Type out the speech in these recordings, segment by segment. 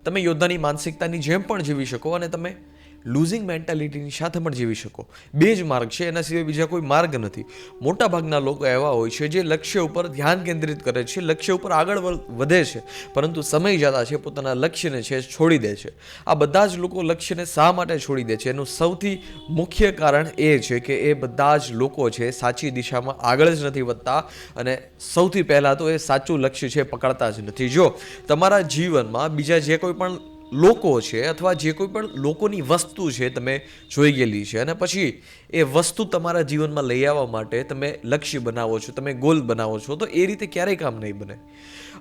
તમે યોદ્ધાની માનસિકતાની જેમ પણ જીવી શકો અને તમે લૂઝિંગ મેન્ટાલિટીની સાથે પણ જીવી શકો. બે જ માર્ગ છે, એના સિવાય બીજા કોઈ માર્ગ નથી. મોટાભાગના લોકો એવા હોય છે જે લક્ષ્ય ઉપર ધ્યાન કેન્દ્રિત કરે છે, લક્ષ્ય ઉપર આગળ વધે છે, પરંતુ સમય જતા છે પોતાના લક્ષ્યને છે છોડી દે છે. આ બધા જ લોકો લક્ષ્યને શા માટે છોડી દે છે? એનું સૌથી મુખ્ય કારણ એ છે કે એ બધા જ લોકો છે સાચી દિશામાં આગળ જ નથી વધતા, અને સૌથી પહેલાં તો એ સાચું લક્ષ્ય છે પકડતા જ નથી. જો તમારા જીવનમાં બીજા જે કોઈ પણ લોકો છે અથવા જે કોઈ પણ લોકોની વસ્તુ છે તમે જોઈ ગયેલી છે, અને પછી એ વસ્તુ તમારા જીવનમાં લઈ આવવા માટે તમે લક્ષ્ય બનાવો છો, તમે ગોલ બનાવો છો, તો એ રીતે ક્યારેય કામ નહીં બને.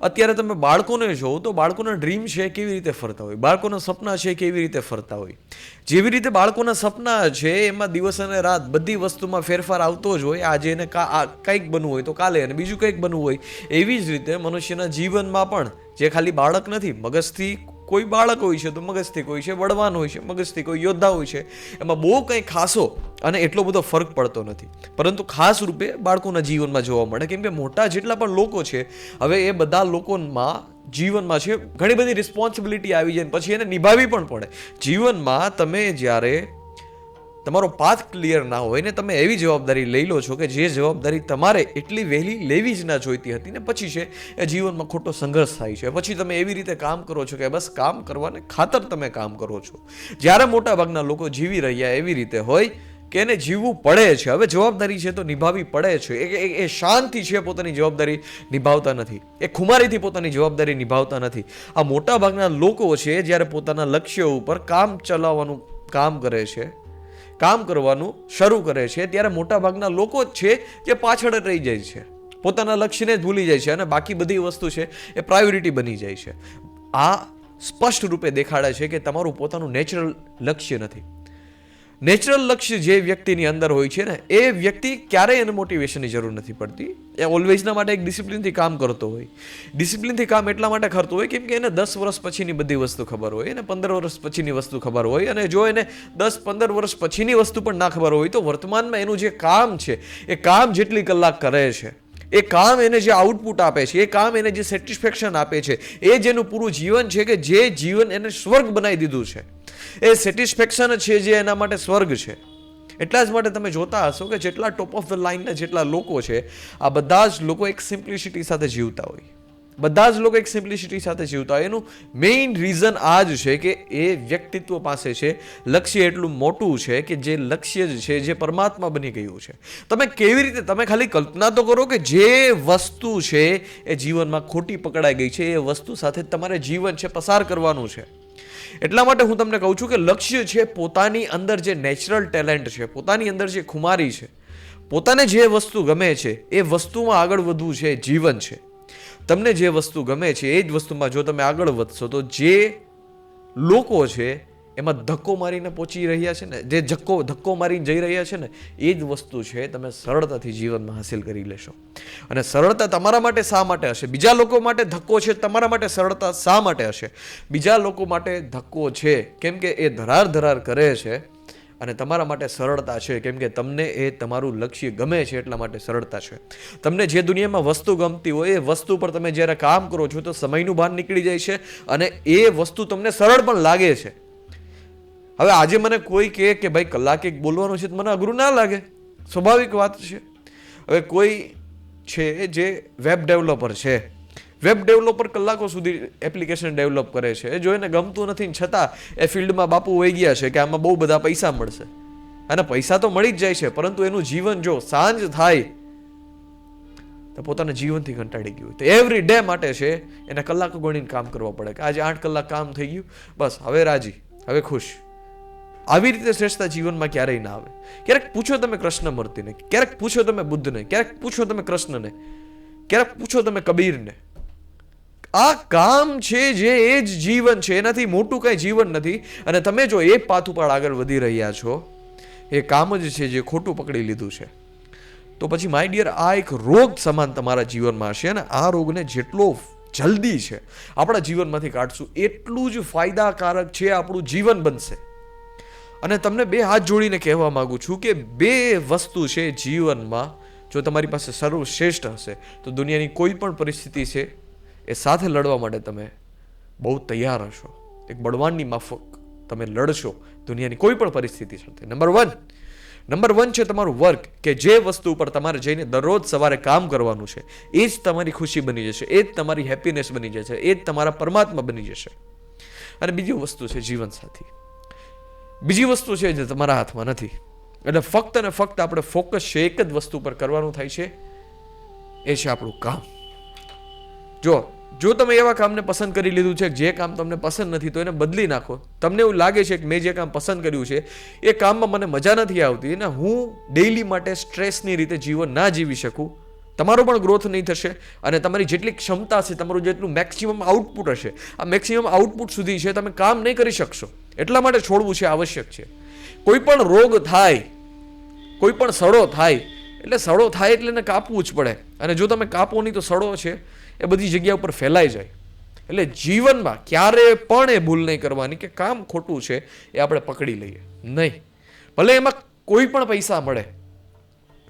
અત્યારે તમે બાળકોને જોવો તો બાળકોના ડ્રીમ છે કેવી રીતે ફરતા હોય, બાળકોના સપના છે કેવી રીતે ફરતા હોય. જેવી રીતે બાળકોના સપના છે એમાં દિવસ અને રાત બધી વસ્તુમાં ફેરફાર આવતો જ હોય. આજે એને કંઈક બનવું હોય તો કાલે અને બીજું કંઈક બનવું હોય. એવી જ રીતે મનુષ્યના જીવનમાં પણ જે ખાલી બાળક નથી, મગજથી કોઈ બાળક હોય છે તો મગજથી કોઈ છે બળવાન હોય છે, મગજથી કોઈ યોદ્ધા હોય છે. એમાં બહુ કંઈ ખાસો અને એટલો બધો ફરક પડતો નથી, પરંતુ ખાસ રૂપે બાળકોના જીવનમાં જોવા મળે. કેમ કે મોટા જેટલા પણ લોકો છે, હવે એ બધા લોકોમાં જીવનમાં છે ઘણી બધી રિસ્પોન્સિબિલિટી આવી જાય, પછી એને નિભાવવી પણ પડે. જીવનમાં તમે જ્યારે તમારો પાથ ક્લિયર ના હોય ને તમે એવી જવાબદારી લઈ લો છો કે જે જવાબદારી તમારે એટલી વહેલી લેવી જ ના જોઈતી હતી, ને પછી છે એ જીવનમાં ખોટો સંઘર્ષ થાય છે. પછી તમે એવી રીતે કામ કરો છો કે બસ કામ કરવાને ખાતર તમે કામ કરો છો. જ્યારે મોટાભાગના લોકો જીવી રહ્યા એવી રીતે હોય કે એને જીવવું પડે છે, હવે જવાબદારી છે તો નિભાવવી પડે છે. એ શાંતિ છે પોતાની જવાબદારી નિભાવતા નથી, એ ખુમારીથી પોતાની જવાબદારી નિભાવતા નથી. આ મોટાભાગના લોકો છે જ્યારે પોતાના લક્ષ્ય ઉપર કામ ચલાવવાનું કામ કરે છે, કામ કરવાનું શરૂ કરે છે, ત્યારે મોટાભાગના લોકો જ છે જે પાછળ રહી જાય છે, પોતાના લક્ષ્યને જ ભૂલી જાય છે, અને બાકી બધી વસ્તુ છે એ પ્રાયોરિટી બની જાય છે. આ સ્પષ્ટ રૂપે દેખાડે છે કે તમારું પોતાનું નેચરલ લક્ષ્ય નથી. નેચરલ લક્ષ્ય જે વ્યક્તિની અંદર હોય છે ને, એ વ્યક્તિ ક્યારેય એને મોટિવેશનની જરૂર નથી પડતી. એ ઓલવેઝના માટે એક ડિસિપ્લિનથી કામ કરતો હોય. ડિસિપ્લિનથી કામ એટલા માટે કરતો હોય કેમ કે એને 10 વર્ષ પછીની બધી વસ્તુ ખબર હોય, એને 15 વર્ષ પછીની વસ્તુ ખબર હોય, અને જો એને 10-15 વર્ષ પછીની વસ્તુ પણ ના ખબર હોય તો વર્તમાનમાં એનું જે કામ છે એ કામ જેટલી કલાક કરે છે, એ કામ એને જે આઉટપુટ આપે છે, એ કામ એને જે સેટિસ્ફેક્શન આપે છે, એ જેનું પૂરું જીવન છે કે જે જીવન એને સ્વર્ગ બનાવી દીધું છે, એ સેટિસ્ફેક્શન છે જે એના માટે સ્વર્ગ છે. એટલા જ માટે તમે જોતા હશો કે જેટલા ટોપ ઓફ ધ લાઇનના જેટલા લોકો છે, આ બધા જ લોકો એક સિમ્પ્લિસિટી સાથે જીવતા હોય. બધા જ લોકો એક સિમ્પ્લિસિટી સાથે જીવતા હોય. એનું મેઇન રીઝન આ જ છે કે એ વ્યક્તિત્વ પાસે છે લક્ષ્ય એટલું મોટું છે કે જે લક્ષ્ય જ છે જે પરમાત્મા બની ગયું છે. તમે કેવી રીતે, તમે ખાલી કલ્પના તો કરો કે જે વસ્તુ છે એ જીવનમાં ખોટી પકડાઈ ગઈ છે, એ વસ્તુ સાથે તમારે જીવન છે પસાર કરવાનું છે. એટલા માટે હું તમને કહું છું કે લક્ષ્ય છે પોતાની અંદર જે નેચરલ ટેલેન્ટ છે, પોતાની અંદર જે ખુમારી છે, પોતાને જે વસ્તુ ગમે છે એ વસ્તુમાં આગળ વધવું છે જીવન છે. તમને જે વસ્તુ ગમે છે એ જ વસ્તુમાં જો તમે આગળ વધશો તો જે લોકો છે એમાં ધક્કો મારીને પહોંચી રહ્યા છે ને, જે ધક્કો મારીને જઈ રહ્યા છે ને, એ જ વસ્તુ છે તમે સરળતાથી જીવનમાં હાસિલ કરી લેશો. અને સરળતા તમારા માટે શા માટે હશે? બીજા લોકો માટે ધક્કો છે, તમારા માટે સરળતા શા માટે હશે? બીજા લોકો માટે ધક્કો છે કેમ કે એ ધરાર કરે છે, અને તમારા માટે સરળતા છે કેમ કે તમને એ તમારું લક્ષ્ય ગમે છે, એટલા માટે સરળતા છે. તમને જે દુનિયામાં વસ્તુ ગમતી હોય એ વસ્તુ પર તમે જ્યારે કામ કરો છો તો સમયનું ભાન નીકળી જાય છે, અને એ વસ્તુ તમને સરળ પણ લાગે છે. હવે આજે મને કોઈ કહે કે ભાઈ કલાક એક બોલવાનું છે તો મને અઘરું ના લાગે, સ્વાભાવિક વાત છે. હવે કોઈ છે જે વેબ ડેવલપર છે, વેબ ડેવલપર કલાકો સુધી એપ્લિકેશન ડેવલપ કરે છે, જો એને ગમતું નથી છતાં એ ફિલ્ડમાં બાપુ વહી ગયા છે કે આમાં બહુ બધા પૈસા મળશે, અને પૈસા તો મળી જ જાય છે, પરંતુ એનું જીવન જો સાંજ થાય તો પોતાના જીવનથી કંટાળી ગયું. તો એવરી ડે માટે છે એને કલાકો ગણીને કામ કરવા પડે કે આજે 8 કલાક કામ થઈ ગયું, બસ હવે રાજી, હવે ખુશ. આવી રીતે શ્રેષ્ઠતા જીવનમાં ક્યારેય ના આવે. ક્યારેક પૂછો તમે કૃષ્ણમૂર્તિને, ક્યારેક પૂછો તમે બુદ્ધને, ક્યારેક પૂછો તમે કૃષ્ણને, ક્યારેક પૂછો તમે કબીરને. આ કામ છે જે એ જ જીવન છે, એનાથી મોટું કંઈ જીવન નથી. અને તમે જો એ પાથ ઉપર આગળ વધી રહ્યા છો, એ કામ જ છે જે ખોટું પકડી લીધું છે, તો પછી માય ડિયર આ એક રોગ સમાન તમારા જીવનમાં હશે. અને આ રોગને જેટલો જલ્દી છે આપણા જીવનમાંથી કાઢશું એટલું જ ફાયદાકારક છે આપણું જીવન બનશે. અને તમને બે હાથ જોડીને કહેવા માંગુ છું કે બે વસ્તુ છે જીવનમાં, જો તમારી પાસે સર્વશ્રેષ્ઠ હશે તો દુનિયાની કોઈ પણ પરિસ્થિતિ છે એ સાથે લડવા માટે તમે બહુ તૈયાર હશો. એક બળવાનની માફક તમે લડશો દુનિયાની કોઈ પણ પરિસ્થિતિ સાથે. નંબર વન છે તમારું વર્ક, કે જે વસ્તુ ઉપર તમારે જઈને દરરોજ સવારે કામ કરવાનું છે એ જ તમારી ખુશી બની જશે, એ જ તમારી હેપીનેસ બની જશે, એ જ તમારા પરમાત્મા બની જશે. અને બીજી વસ્તુ છે જીવનસાથી. બીજી વસ્તુ છે જે તમારા હાથમાં નથી. એટલે ફક્ત ને ફક્ત આપણે ફોકસ છે એક જ વસ્તુ પર કરવાનું થાય છે, એ છે આપણું કામ. જો તમે એવા કામને પસંદ કરી લીધું છે જે કામ તમને પસંદ નથી તો એને બદલી નાખો. તમને એવું લાગે છે કે મેં જે કામ પસંદ કર્યું છે એ કામમાં મને મજા નથી આવતી અને હું ડેઈલી માટે સ્ટ્રેસની રીતે જીવન ના જીવી શકું, તમારો પણ ગ્રોથ નહીં થશે અને તમારી જેટલી ક્ષમતા છે, તમારું જેટલું મેક્સિમમ આઉટપુટ હશે, આ મેક્સિમમ આઉટપુટ સુધી છે તમે કામ નહીં કરી શકશો. એટલા માટે છોડવું છે આવશ્યક છે. કોઈ પણ રોગ થાય, કોઈ પણ સડો થાય, એટલે સડો થાય એટલે એને કાપવું જ પડે. અને જો તમે કાપો નહીં તો સડો છે એ બધી જગ્યા ઉપર ફેલાઈ જાય. એટલે જીવનમાં ક્યારે પણ એ ભૂલ નહીં કરવાની કે કામ ખોટું છે એ આપણે પકડી લઈએ નહીં. ભલે એમાં કોઈ પણ પૈસા મળે,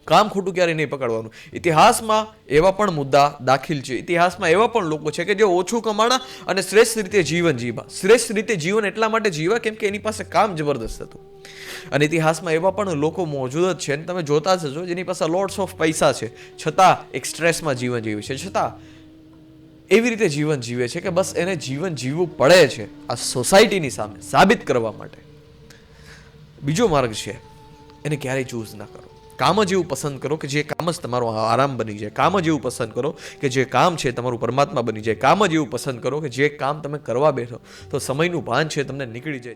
કામ ખોટું ક્યારેય નહીં પકડવાનું. ઇતિહાસમાં એવા પણ મુદ્દા દાખલ છે. ઇતિહાસમાં એવા પણ લોકો છે કે જે ઓછું કમાણા અને શ્રેષ્ઠ રીતે જીવન જીવ્યા. શ્રેષ્ઠ રીતે જીવન એટલા માટે જીવ્યા કેમ કે એની પાસે કામ જબરદસ્ત હતું. અને ઇતિહાસમાં એવા પણ લોકો મોજૂદ જ છે, તમે જોતા જશો, જેની પાસે લોટ્સ ઓફ પૈસા છે છતાં એક સ્ટ્રેસમાં જીવન જીવે છે, છતાં એવી રીતે જીવન જીવે છે કે બસ એને જીવન જીવવું પડે છે આ સોસાયટીની સામે સાબિત કરવા માટે. બીજો માર્ગ છે, એને ક્યારેય ચૂઝ ના કરો. કામ જ એવું પસંદ કરો કે જે કામ જ તમારો આરામ બની જાય. કામ જ એવું પસંદ કરો કે જે કામ છે તમારું પરમાત્મા બની જાય. કામ જ એવું પસંદ કરો કે જે કામ તમે કરવા બેઠો તો સમયનું ભાન છે તમને નીકળી જાય.